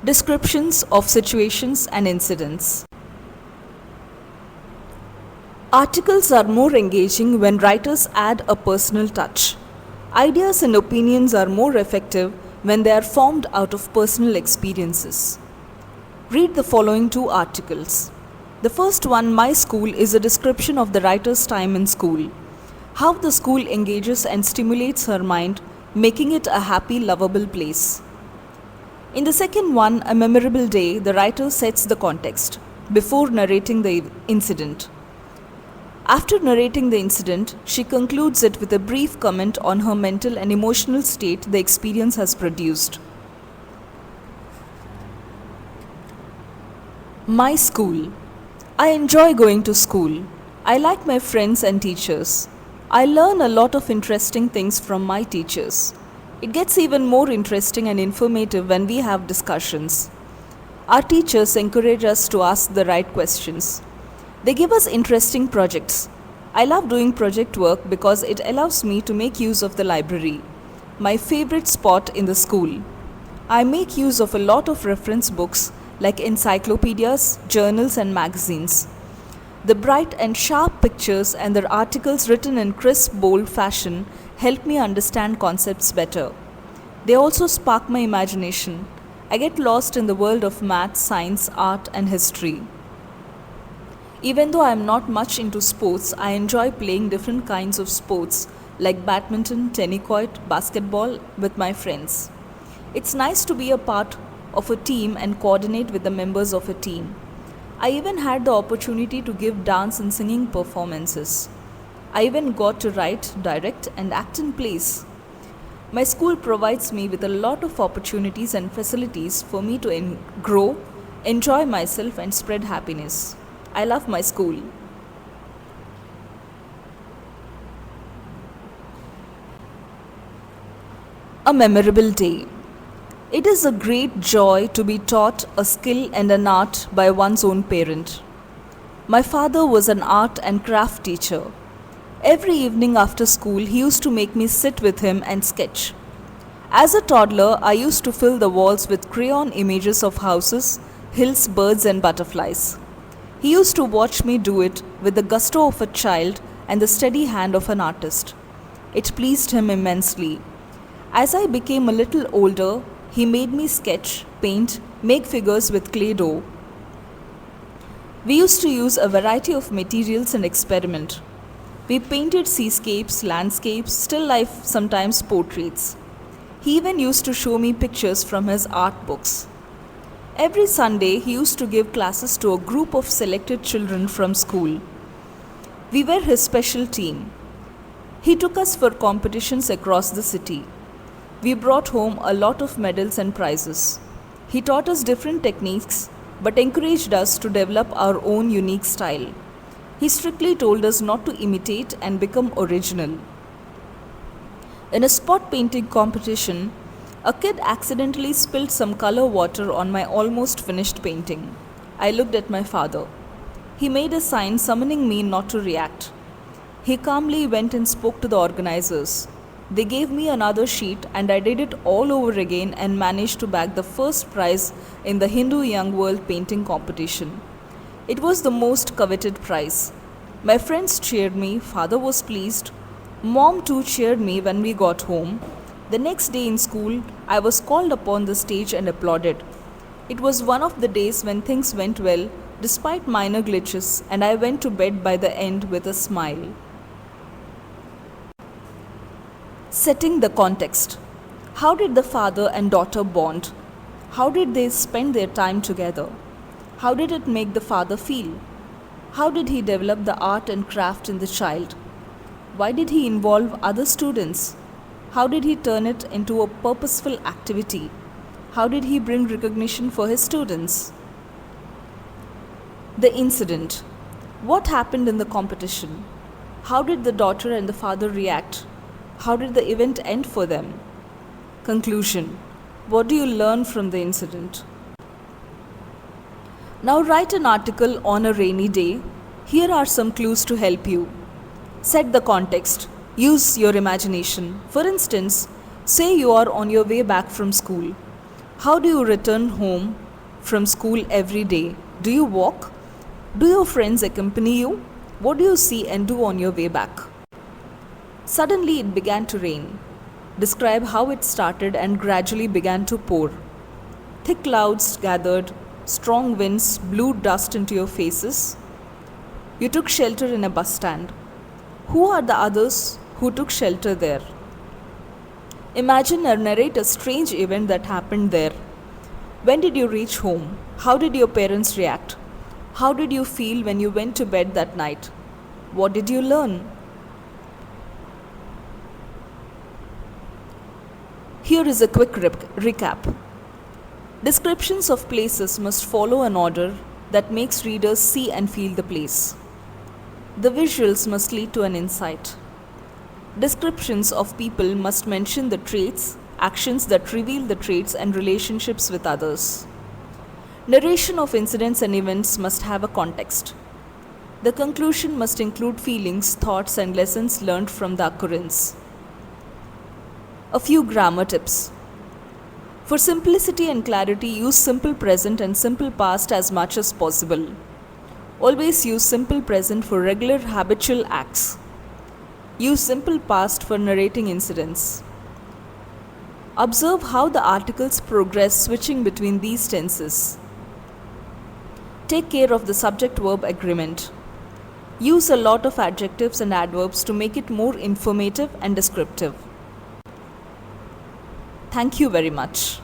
Descriptions of situations and incidents. Articles are more engaging when writers add a personal touch. Ideas and opinions are more effective when they are formed out of personal experiences. Read the following two articles. The first one, My School, is a description of the writer's time in school. How the school engages and stimulates her mind, making it a happy, lovable place. In the second one, A Memorable Day, the writer sets the context before narrating the incident. After narrating the incident, she concludes it with a brief comment on her mental and emotional state the experience has produced. My School. I enjoy going to school. I like my friends and teachers. I learn a lot of interesting things from my teachers. It gets even more interesting and informative when we have discussions. Our teachers encourage us to ask the right questions. They give us interesting projects. I love doing project work because it allows me to make use of the library, my favorite spot in the school. I make use of a lot of reference books like encyclopedias, journals, and magazines. The bright and sharp pictures and their articles written in crisp, bold fashion help me understand concepts better. They also spark my imagination. I get lost in the world of math, science, art, and history. Even though I am not much into sports, I enjoy playing different kinds of sports like badminton, tennis, basketball with my friends. It's nice to be a part of a team and coordinate with the members of a team. I even had the opportunity to give dance and singing performances. I even got to write, direct, and act in plays. My school provides me with a lot of opportunities and facilities for me to grow, enjoy myself, and spread happiness. I love my school. A memorable day. It is a great joy to be taught a skill and an art by one's own parent. My father was an art and craft teacher. Every evening after school, he used to make me sit with him and sketch. As a toddler, I used to fill the walls with crayon images of houses, hills, birds, and butterflies. He used to watch me do it with the gusto of a child and the steady hand of an artist. It pleased him immensely. As I became a little older, he made me sketch, paint, make figures with clay dough. We used to use a variety of materials and experiment. We painted seascapes, landscapes, still life, sometimes portraits. He even used to show me pictures from his art books. Every Sunday, he used to give classes to a group of selected children from school. We were his special team. He took us for competitions across the city. We brought home a lot of medals and prizes. He taught us different techniques but encouraged us to develop our own unique style. He strictly told us not to imitate and become original. In a spot painting competition, a kid accidentally spilled some color water on my almost finished painting. I looked at my father. He made a sign summoning me not to react. He calmly went and spoke to the organizers. They gave me another sheet and I did it all over again and managed to bag the first prize in the Hindu Young World painting competition. It was the most coveted prize. My friends cheered me, father was pleased. Mom too cheered me when we got home. The next day in school, I was called upon the stage and applauded. It was one of the days when things went well, despite minor glitches, and I went to bed by the end with a smile. Setting the context. How did the father and daughter bond? How did they spend their time together? How did it make the father feel? How did he develop the art and craft in the child? Why did he involve other students? How did he turn it into a purposeful activity? How did he bring recognition for his students? The incident. What happened in the competition? How did the daughter and the father react? How did the event end for them? Conclusion. What do you learn from the incident? Now write an article on a rainy day. Here are some clues to help you. Set the context. Use your imagination. For instance, say you are on your way back from school. How do you return home from school every day? Do you walk? Do your friends accompany you? What do you see and do on your way back? Suddenly it began to rain. Describe how it started and gradually began to pour. Thick clouds gathered, strong winds blew dust into your faces. You took shelter in a bus stand. Who are the others who took shelter there? Imagine or narrate a strange event that happened there. When did you reach home? How did your parents react? How did you feel when you went to bed that night? What did you learn? Here is a quick recap. Descriptions of places must follow an order that makes readers see and feel the place. The visuals must lead to an insight. Descriptions of people must mention the traits, actions that reveal the traits and relationships with others. Narration of incidents and events must have a context. The conclusion must include feelings, thoughts, and lessons learned from the occurrence. A few grammar tips. For simplicity and clarity, use simple present and simple past as much as possible. Always use simple present for regular habitual acts. Use simple past for narrating incidents. Observe how the articles progress switching between these tenses. Take care of the subject-verb agreement. Use a lot of adjectives and adverbs to make it more informative and descriptive. Thank you very much.